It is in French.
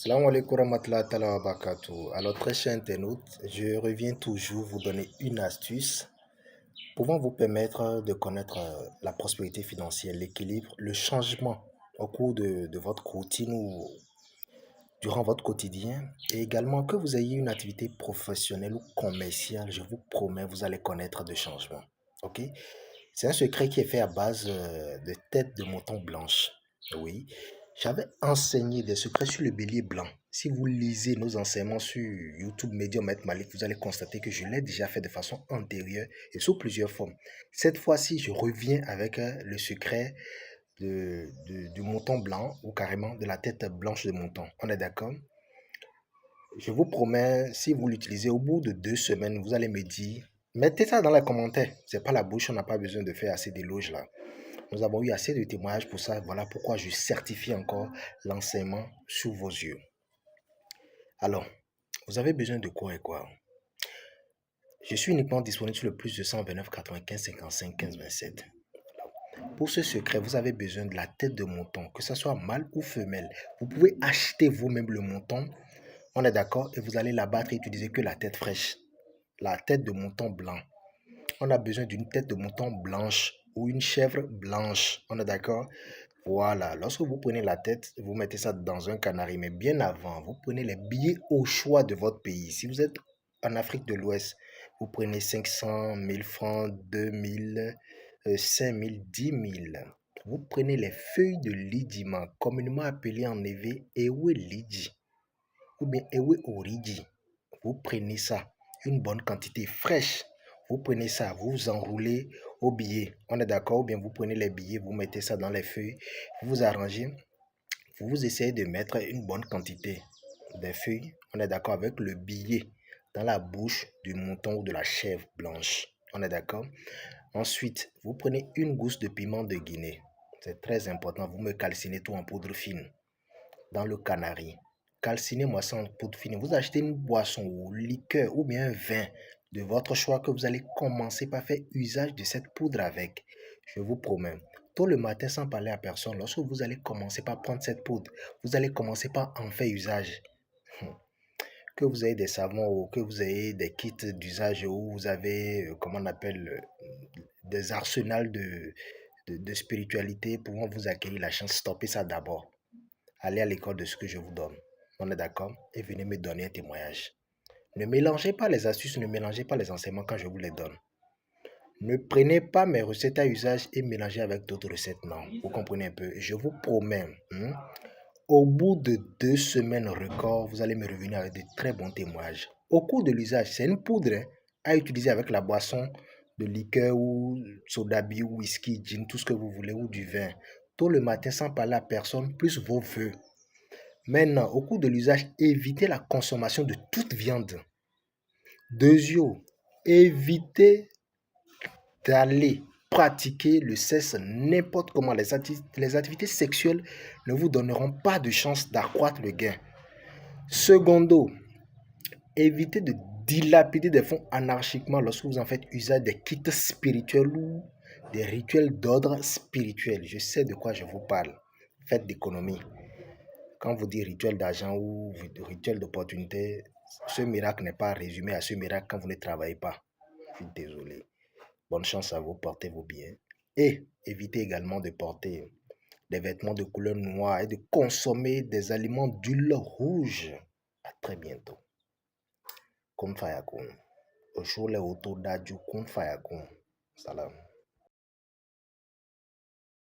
Salam alaikum warahmatullahi ta'ala wa barakatuh. Alors, très chers internautes, je reviens toujours vous donner une astuce pouvant vous permettre de connaître la prospérité financière, l'équilibre, le changement au cours de votre routine ou durant votre quotidien et également que vous ayez une activité professionnelle ou commerciale, je vous promets, vous allez connaître de changements. Ok? C'est un secret qui est fait à base de têtes de mouton blanches. Oui, j'avais enseigné des secrets sur le bélier blanc. Si vous lisez nos enseignements sur YouTube Medium Maître Malik, vous allez constater que je l'ai déjà fait de façon antérieure et sous plusieurs formes. Cette fois-ci, je reviens avec le secret du mouton blanc ou carrément de la tête blanche de mouton. On est d'accord? Je vous promets, si vous l'utilisez au bout de 2 semaines, vous allez me dire, mettez ça dans les commentaires. C'est pas la bouche, on n'a pas besoin de faire assez d'éloges là. Nous avons eu assez de témoignages pour ça. Voilà pourquoi je certifie encore l'enseignement sous vos yeux. Alors, vous avez besoin de quoi et quoi? Je suis uniquement disponible sur le plus de 129 95 55 15 27. Pour ce secret, vous avez besoin de la tête de mouton, que ce soit mâle ou femelle. Vous pouvez acheter vous-même le mouton, on est d'accord, et vous allez l'abattre et utiliser que la tête fraîche. La tête de mouton blanc. On a besoin d'une tête de mouton blanche ou une chèvre blanche. On est d'accord? Voilà. Lorsque vous prenez la tête, vous mettez ça dans un canari. Mais bien avant, vous prenez les billets au choix de votre pays. Si vous êtes en Afrique de l'Ouest, vous prenez 500, 1000 francs, 2000, 5000, 10 000. Vous prenez les feuilles de lidima, communément appelées en évé Ewe Lidi ou bien Ewe Origi. Vous prenez ça, une bonne quantité fraîche. Vous prenez ça, vous enroulez au billet. On est d'accord? Ou bien vous prenez les billets, vous mettez ça dans les feuilles, vous arrangez. Vous essayez de mettre une bonne quantité des feuilles. On est d'accord avec le billet dans la bouche du mouton ou de la chèvre blanche. On est d'accord? Ensuite, vous prenez une gousse de piment de Guinée. C'est très important. Vous me calcinez tout en poudre fine dans le canari. Calcinez-moi ça en poudre fine. Vous achetez une boisson ou liqueur ou bien un vin de votre choix que vous allez commencer par faire usage de cette poudre avec. Je vous promets. Tôt le matin, sans parler à personne, lorsque vous allez commencer par prendre cette poudre, vous allez commencer par en faire usage. Que vous ayez des savons ou que vous ayez des kits d'usage où vous avez, comment on appelle, des arsenals de spiritualité pouvant vous acquérir la chance. Stoppez ça d'abord. Allez à l'école de ce que je vous donne. On est d'accord? Et venez me donner un témoignage. Ne mélangez pas les astuces, ne mélangez pas les enseignements quand je vous les donne. Ne prenez pas mes recettes à usage et mélangez avec d'autres recettes. Non, vous comprenez un peu. Je vous promets, au bout de 2 semaines record, vous allez me revenir avec de très bons témoignages. Au cours de l'usage, c'est une poudre à utiliser avec la boisson de liqueur ou soda bi ou whisky, gin, tout ce que vous voulez, ou du vin. Tôt le matin sans parler à personne, plus vos vœux. Maintenant, au cours de l'usage, évitez la consommation de toute viande. Deuxièmement, évitez d'aller pratiquer le sexe n'importe comment. Les activités sexuelles ne vous donneront pas de chance d'accroître le gain. Secondo, évitez de dilapider des fonds anarchiquement lorsque vous en faites usage des kits spirituels ou des rituels d'ordre spirituel. Je sais de quoi je vous parle. Faites d'économie. Quand vous dites rituel d'argent ou rituel d'opportunité, ce miracle n'est pas résumé à ce miracle quand vous ne travaillez pas. Je suis désolé. Bonne chance à vous, portez vos biens. Et évitez également de porter des vêtements de couleur noire et de consommer des aliments d'huile rouge. À très bientôt. Kun fayakun. Oshule oto daju kun fayakun. Salam.